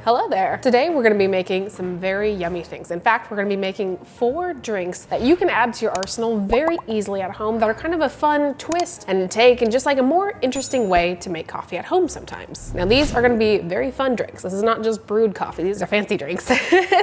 Hello there. Today we're gonna be making some very yummy things. In fact, we're gonna be making 4 drinks that you can add to your arsenal very easily at home that are kind of a fun twist and take and just like a more interesting way to make coffee at home sometimes. Now these are gonna be very fun drinks. This is not just brewed coffee, these are fancy drinks.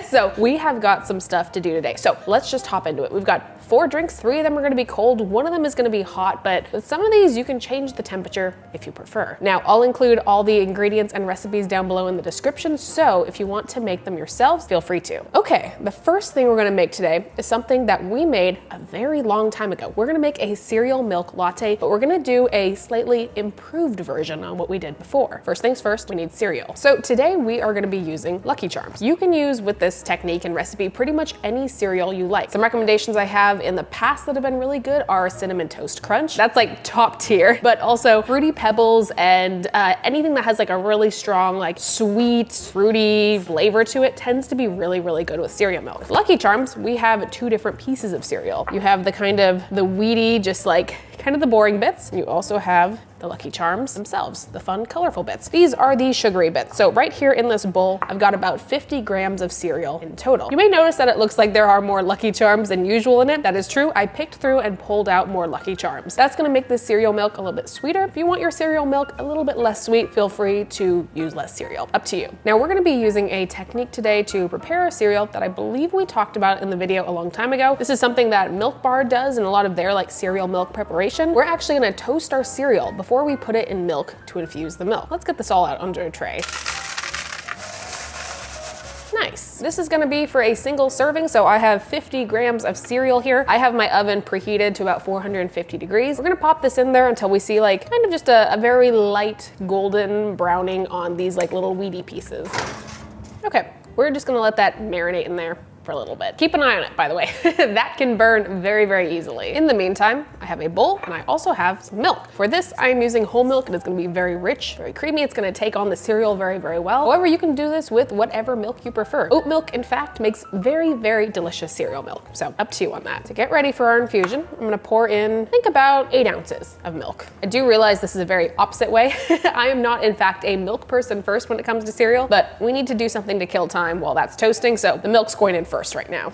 So we have got some stuff to do today. So let's just hop into it. We've got 4 drinks, 3 of them are gonna be cold, 1 of them is gonna be hot, but with some of these you can change the temperature if you prefer. Now I'll include all the ingredients and recipes down below in the description, so if you want to make them yourselves, feel free to. Okay, the first thing we're gonna make today is something that we made a very long time ago. We're gonna make a cereal milk latte, but we're gonna do a slightly improved version on what we did before. First things first, we need cereal. So today we are gonna be using Lucky Charms. You can use with this technique and recipe pretty much any cereal you like. Some recommendations I have in the past that have been really good are Cinnamon Toast Crunch. That's like top tier, but also Fruity Pebbles and anything that has like a really strong, like sweet, fruity flavor to it tends to be really, really good with cereal milk. With Lucky Charms, we have 2 different pieces of cereal. You have the weedy, just like kind of the boring bits. You also have the Lucky Charms themselves, the fun, colorful bits. These are the sugary bits. So right here in this bowl, I've got about 50 grams of cereal in total. You may notice that it looks like there are more Lucky Charms than usual in it. That is true. I picked through and pulled out more Lucky Charms. That's gonna make this cereal milk a little bit sweeter. If you want your cereal milk a little bit less sweet, feel free to use less cereal. Up to you. Now we're gonna be using a technique today to prepare our cereal that I believe we talked about in the video a long time ago. This is something that Milk Bar does in a lot of their like cereal milk preparation. We're actually gonna toast our cereal before we put it in milk to infuse the milk. Let's get this all out onto a tray. Nice. This is gonna be for a single serving, so I have 50 grams of cereal here. I have my oven preheated to about 450 degrees. We're gonna pop this in there until we see like kind of just a very light golden browning on these like little weedy pieces. Okay, we're just gonna let that marinate in there for a little bit. Keep an eye on it, by the way. That can burn very, very easily. In the meantime, I have a bowl and I also have some milk. For this, I'm using whole milk and it's gonna be very rich, very creamy. It's gonna take on the cereal very, very well. However, you can do this with whatever milk you prefer. Oat milk, in fact, makes very, very delicious cereal milk. So up to you on that. To get ready for our infusion, I'm gonna pour in, I think about 8 ounces of milk. I do realize this is a very opposite way. I am not, in fact, a milk person first when it comes to cereal, but we need to do something to kill time while that's toasting, so the milk's going in first right now.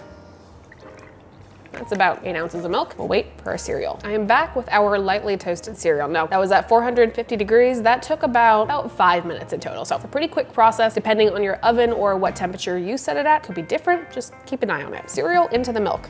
That's about 8 ounces of milk. We'll wait for our cereal. I am back with our lightly toasted cereal. Now, that was at 450 degrees. That took about 5 minutes in total. So it's a pretty quick process. Depending on your oven or what temperature you set it at, could be different. Just keep an eye on it. Cereal into the milk.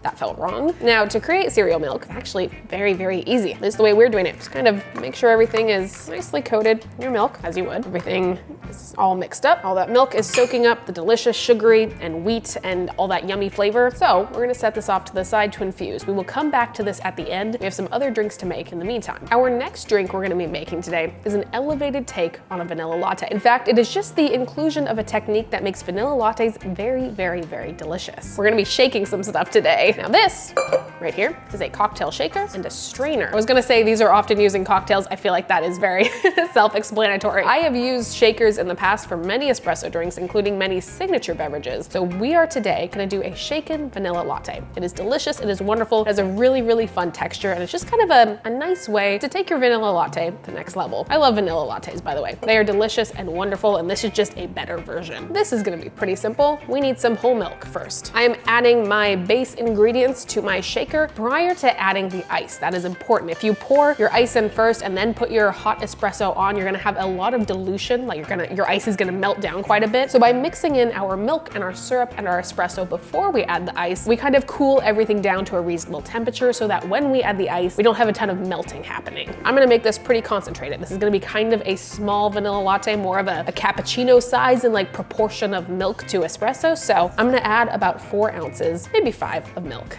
That felt wrong. Now to create cereal milk, actually very, very easy. This is the way we're doing it. Just kind of make sure everything is nicely coated in your milk, as you would. Everything is all mixed up. All that milk is soaking up the delicious sugary and wheat and all that yummy flavor. So we're gonna set this off to the side to infuse. We will come back to this at the end. We have some other drinks to make in the meantime. Our next drink we're gonna be making today is an elevated take on a vanilla latte. In fact, it is just the inclusion of a technique that makes vanilla lattes very, very, very delicious. We're gonna be shaking some stuff today. Now this right here is a cocktail shaker and a strainer. I was gonna say these are often used in cocktails. I feel like that is very self-explanatory. I have used shakers in the past for many espresso drinks, including many signature beverages. So we are today gonna do a shaken vanilla latte. It is delicious, it is wonderful, it has a really, really fun texture, and it's just kind of a nice way to take your vanilla latte to the next level. I love vanilla lattes, by the way. They are delicious and wonderful, and this is just a better version. This is gonna be pretty simple. We need some whole milk first. I am adding my base ingredients to my shaker prior to adding the ice. That is important. If you pour your ice in first and then put your hot espresso on, you're gonna have a lot of dilution, like your ice is gonna melt down quite a bit. So by mixing in our milk and our syrup and our espresso before we add the ice, we kind of cool everything down to a reasonable temperature so that when we add the ice, we don't have a ton of melting happening. I'm gonna make this pretty concentrated. This is gonna be kind of a small vanilla latte, more of a cappuccino size in like proportion of milk to espresso. So I'm gonna add about 4 ounces, maybe 5 of milk.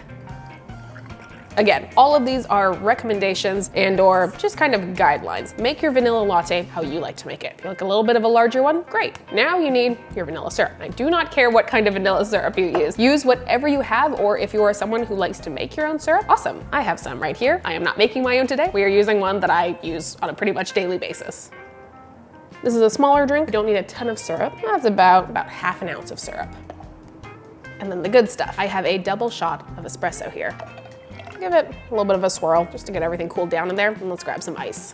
Again, all of these are recommendations and or just kind of guidelines. Make your vanilla latte how you like to make it. If you like a little bit of a larger one, great. Now you need your vanilla syrup. I do not care what kind of vanilla syrup you use. Use whatever you have, or if you are someone who likes to make your own syrup, awesome. I have some right here. I am not making my own today. We are using one that I use on a pretty much daily basis. This is a smaller drink. You don't need a ton of syrup. That's about half an ounce of syrup. And then the good stuff. I have a double shot of espresso here. Give it a little bit of a swirl just to get everything cooled down in there, and let's grab some ice.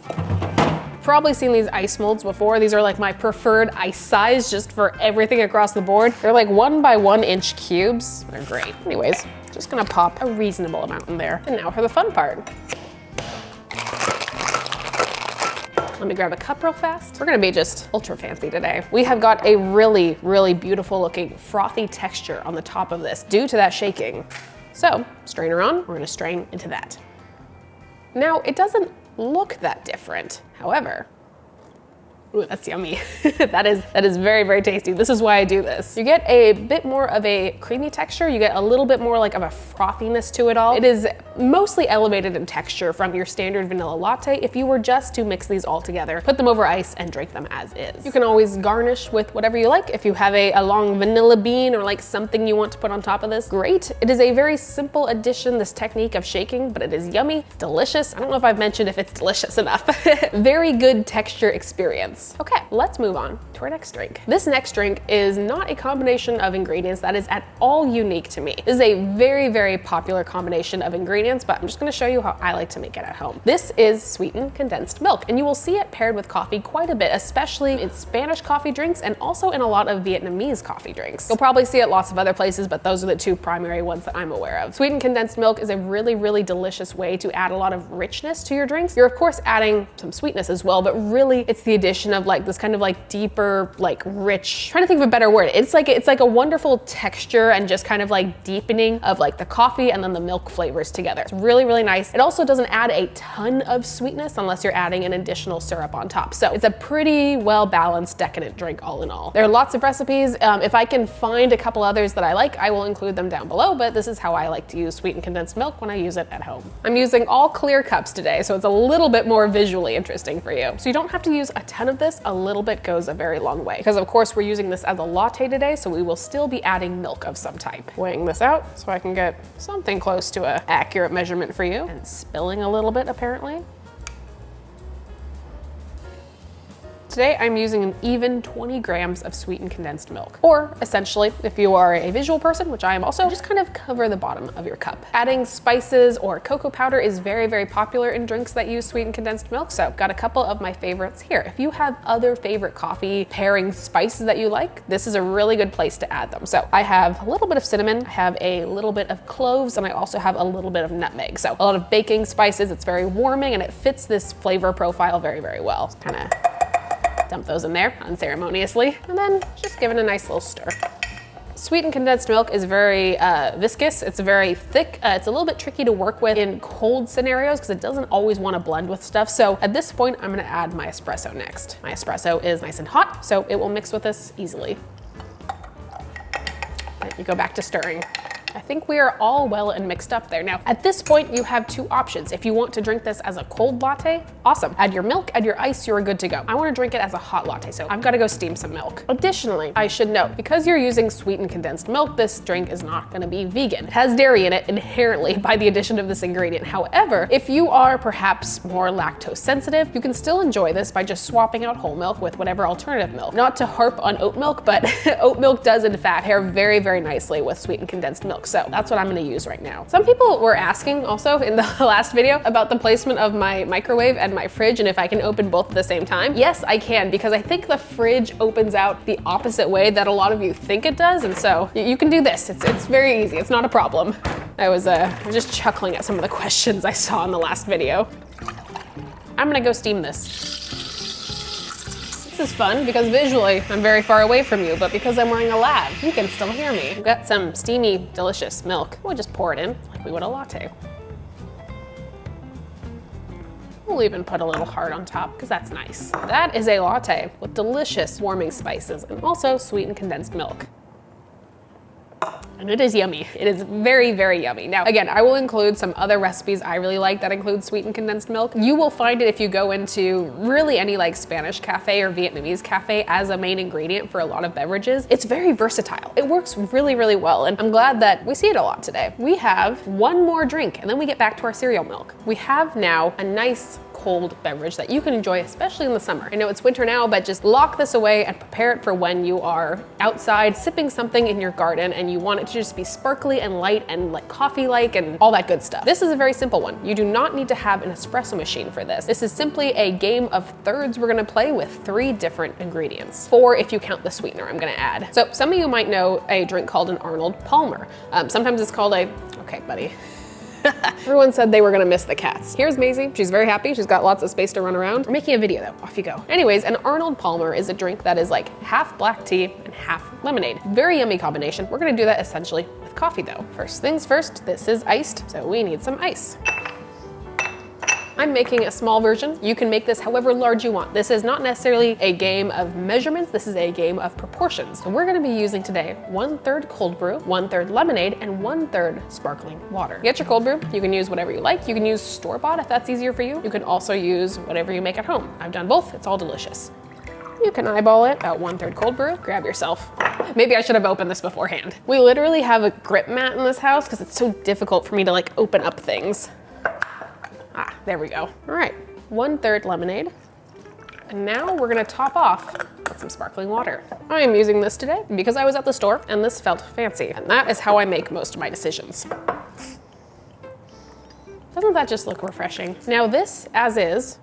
probably seen these ice molds before. These are like my preferred ice size just for everything across the board. They're like 1 by 1 inch cubes. They're great. Anyways, just gonna pop a reasonable amount in there. And now for the fun part. Let me grab a cup real fast. We're gonna be just ultra fancy today. We have got a really, really beautiful looking frothy texture on the top of this due to that shaking. So, strainer on, we're gonna strain into that. Now, it doesn't look that different. However, ooh, that's yummy. that is very, very tasty. This is why I do this. You get a bit more of a creamy texture. You get a little bit more like of a frothiness to it all. It is mostly elevated in texture from your standard vanilla latte if you were just to mix these all together, put them over ice and drink them as is. You can always garnish with whatever you like. If you have a long vanilla bean or like something you want to put on top of this, great. It is a very simple addition, this technique of shaking, but it is yummy, it's delicious. I don't know if I've mentioned if it's delicious enough. Very good texture experience. Okay, let's move on to our next drink. This next drink is not a combination of ingredients that is at all unique to me. This is a very, very popular combination of ingredients, but I'm just gonna show you how I like to make it at home. This is sweetened condensed milk, and you will see it paired with coffee quite a bit, especially in Spanish coffee drinks and also in a lot of Vietnamese coffee drinks. You'll probably see it lots of other places, but those are the two primary ones that I'm aware of. Sweetened condensed milk is a really, really delicious way to add a lot of richness to your drinks. You're of course adding some sweetness as well, but really it's the addition of like this kind of like deeper, like rich, trying to think of a better word. It's like a wonderful texture and just kind of like deepening of like the coffee and then the milk flavors together. It's really, really nice. It also doesn't add a ton of sweetness unless you're adding an additional syrup on top. So it's a pretty well balanced, decadent drink all in all. There are lots of recipes. If I can find a couple others that I like, I will include them down below, but this is how I like to use sweetened condensed milk when I use it at home. I'm using all clear cups today, so it's a little bit more visually interesting for you. So you don't have to use a ton of this. A little bit goes a very long way. Because of course we're using this as a latte today, so we will still be adding milk of some type. Weighing this out so I can get something close to an accurate measurement for you. And spilling a little bit apparently. Today I'm using an even 20 grams of sweetened condensed milk. Or essentially, if you are a visual person, which I am also, just kind of cover the bottom of your cup. Adding spices or cocoa powder is very, very popular in drinks that use sweetened condensed milk, so I've got a couple of my favorites here. If you have other favorite coffee pairing spices that you like, this is a really good place to add them. So I have a little bit of cinnamon, I have a little bit of cloves, and I also have a little bit of nutmeg. So a lot of baking spices, it's very warming and it fits this flavor profile very, very well. Kind of dump those in there unceremoniously, and then just give it a nice little stir. Sweetened condensed milk is very viscous, it's very thick, it's a little bit tricky to work with in cold scenarios because it doesn't always want to blend with stuff. So at this point, I'm gonna add my espresso next. My espresso is nice and hot, so it will mix with this easily. Then you go back to stirring. I think we are all well and mixed up there. Now, at this point, you have two options. If you want to drink this as a cold latte, awesome. Add your milk, add your ice, you're good to go. I want to drink it as a hot latte, so I've got to go steam some milk. Additionally, I should note, because you're using sweetened condensed milk, this drink is not going to be vegan. It has dairy in it inherently by the addition of this ingredient. However, if you are perhaps more lactose sensitive, you can still enjoy this by just swapping out whole milk with whatever alternative milk. Not to harp on oat milk, but oat milk does in fact pair very, very nicely with sweetened condensed milk. So that's what I'm gonna use right now. Some people were asking also in the last video about the placement of my microwave and my fridge and if I can open both at the same time. Yes, I can, because I think the fridge opens out the opposite way that a lot of you think it does. And so you can do this. It's very easy. It's not a problem. I was just chuckling at some of the questions I saw in the last video. I'm gonna go steam this. This is fun because visually I'm very far away from you, but because I'm wearing a lav, you can still hear me. We've got some steamy, delicious milk. We'll just pour it in like we would a latte. We'll even put a little heart on top because that's nice. That is a latte with delicious warming spices and also sweetened condensed milk. And it is yummy. It is very, very yummy. Now, again, I will include some other recipes I really like that include sweetened condensed milk. You will find it if you go into really any like Spanish cafe or Vietnamese cafe as a main ingredient for a lot of beverages. It's very versatile. It works really, really well. And I'm glad that we see it a lot today. We have one more drink and then we get back to our cereal milk. We have now a nice cold beverage that you can enjoy, especially in the summer. I know it's winter now, but just lock this away and prepare it for when you are outside sipping something in your garden and you want it to just be sparkly and light and like coffee-like and all that good stuff. This is a very simple one. You do not need to have an espresso machine for this. This is simply a game of thirds we're gonna play with 3 different ingredients. 4 if you count the sweetener I'm gonna add. So some of you might know a drink called an Arnold Palmer. Sometimes it's called a, okay buddy. Everyone said they were gonna miss the cats. Here's Maisie, she's very happy. She's got lots of space to run around. We're making a video though, off you go. Anyways, an Arnold Palmer is a drink that is like half black tea and half lemonade. Very yummy combination. We're gonna do that essentially with coffee though. First things first, this is iced, so we need some ice. I'm making a small version. You can make this however large you want. This is not necessarily a game of measurements, this is a game of proportions. So we're gonna be using today 1/3 cold brew, 1/3 lemonade, and 1/3 sparkling water. Get your cold brew, you can use whatever you like. You can use store-bought if that's easier for you. You can also use whatever you make at home. I've done both, it's all delicious. You can eyeball it, about 1/3 cold brew, grab yourself. Maybe I should have opened this beforehand. We literally have a grip mat in this house because it's so difficult for me to like open up things. Ah, there we go. All right, 1/3 lemonade. And now we're gonna top off with some sparkling water. I am using this today because I was at the store and this felt fancy. And that is how I make most of my decisions. Doesn't that just look refreshing? Now this, as is,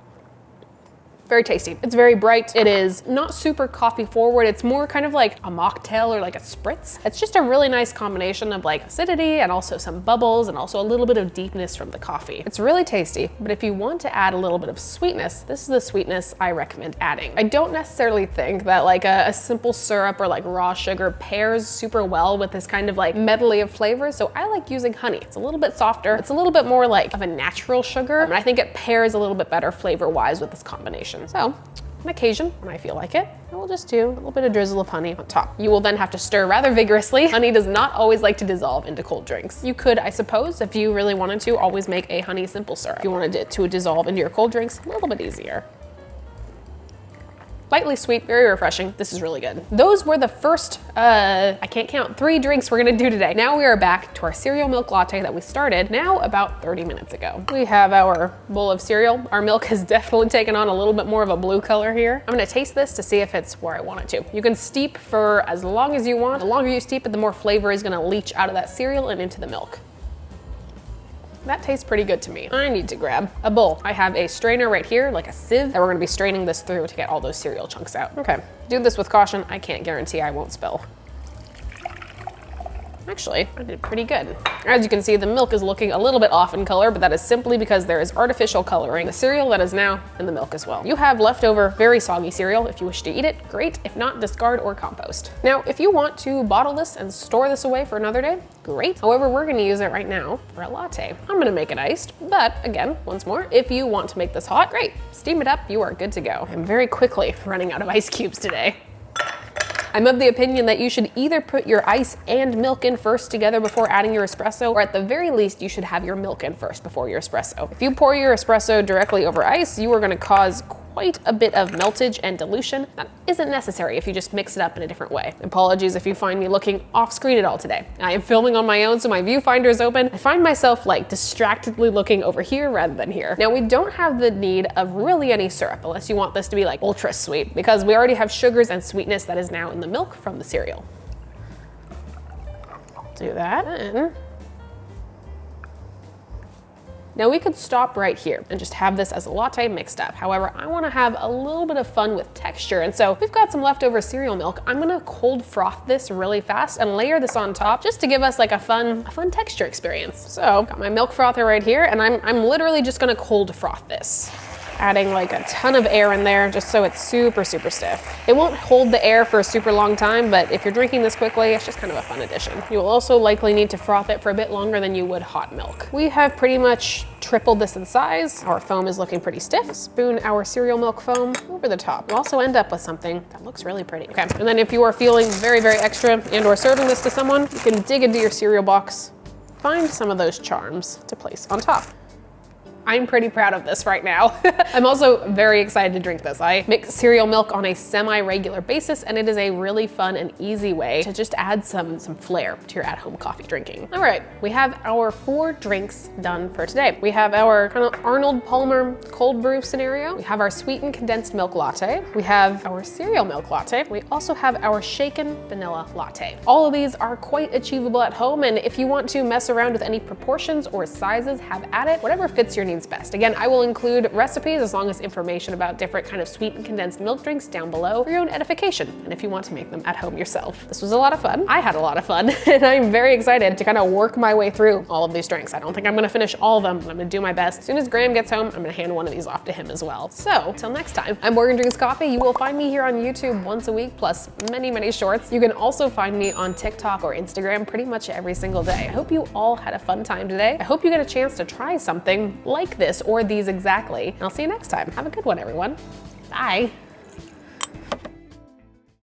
very tasty. It's very bright. It is not super coffee forward. It's more kind of like a mocktail or like a spritz. It's just a really nice combination of like acidity and also some bubbles and also a little bit of deepness from the coffee. It's really tasty, but if you want to add a little bit of sweetness, this is the sweetness I recommend adding. I don't necessarily think that like a simple syrup or like raw sugar pairs super well with this kind of like medley of flavors, so I like using honey. It's a little bit softer. It's a little bit more like of a natural sugar, and I think it pairs a little bit better flavor-wise with this combination. So, on occasion, when I feel like it, I will just do a little bit of drizzle of honey on top. You will then have to stir rather vigorously. Honey does not always like to dissolve into cold drinks. You could, I suppose, if you really wanted to, always make a honey simple syrup. If you wanted it to dissolve into your cold drinks, a little bit easier. Lightly sweet, very refreshing. This is really good. Those were the first, I can't count, 3 drinks we're gonna do today. Now we are back to our cereal milk latte that we started now about 30 minutes ago. We have our bowl of cereal. Our milk has definitely taken on a little bit more of a blue color here. I'm gonna taste this to see if it's where I want it to. You can steep for as long as you want. The longer you steep it, the more flavor is gonna leach out of that cereal and into the milk. That tastes pretty good to me. I need to grab a bowl. I have a strainer right here, like a sieve, that we're gonna be straining this through to get all those cereal chunks out. Okay, do this with caution. I can't guarantee I won't spill. Actually, I did pretty good. As you can see, the milk is looking a little bit off in color, but that is simply because there is artificial coloring. The cereal that is now in the milk as well. You have leftover, very soggy cereal. If you wish to eat it, great. If not, discard or compost. Now, if you want to bottle this and store this away for another day, great. However, we're gonna use it right now for a latte. I'm gonna make it iced, but again, once more, if you want to make this hot, great. Steam it up, you are good to go. I'm very quickly running out of ice cubes today. I'm of the opinion that you should either put your ice and milk in first together before adding your espresso, or at the very least, you should have your milk in first before your espresso. If you pour your espresso directly over ice, you are gonna cause quite a bit of meltage and dilution. That isn't necessary if you just mix it up in a different way. Apologies if you find me looking off screen at all today. I am filming on my own, so my viewfinder is open. I find myself like distractedly looking over here rather than here. Now we don't have the need of really any syrup unless you want this to be like ultra sweet, because we already have sugars and sweetness that is now in the milk from the cereal. Do that. And now we could stop right here and just have this as a latte mixed up. However, I wanna have a little bit of fun with texture. And so we've got some leftover cereal milk. I'm gonna cold froth this really fast and layer this on top just to give us like a fun texture experience. So got my milk frother right here, and I'm literally just gonna cold froth this. Adding like a ton of air in there just so it's super, super stiff. It won't hold the air for a super long time, but if you're drinking this quickly, it's just kind of a fun addition. You will also likely need to froth it for a bit longer than you would hot milk. We have pretty much tripled this in size. Our foam is looking pretty stiff. Spoon our cereal milk foam over the top. We'll also end up with something that looks really pretty. Okay, and then if you are feeling very, very extra and or serving this to someone, you can dig into your cereal box, find some of those charms to place on top. I'm pretty proud of this right now. I'm also very excited to drink this. I make cereal milk on a semi-regular basis, and it is a really fun and easy way to just add some flair to your at-home coffee drinking. All right, we have our 4 drinks done for today. We have our kind of Arnold Palmer cold brew scenario. We have our sweetened condensed milk latte. We have our cereal milk latte. We also have our shaken vanilla latte. All of these are quite achievable at home, and if you want to mess around with any proportions or sizes, have at it. Whatever fits your needs best. Again, I will include recipes as long as information about different kind of sweetened condensed milk drinks down below for your own edification, and if you want to make them at home yourself. This was a lot of fun. I had a lot of fun, and I'm very excited to kind of work my way through all of these drinks. I don't think I'm gonna finish all of them, but I'm gonna do my best. As soon as Graham gets home, I'm gonna hand one of these off to him as well. So, till next time, I'm Morgan Drinks Coffee. You will find me here on YouTube once a week, plus many, many shorts. You can also find me on TikTok or Instagram pretty much every single day. I hope you all had a fun time today. I hope you get a chance to try something like this or these exactly. And I'll see you next time. Have a good one, everyone. Bye.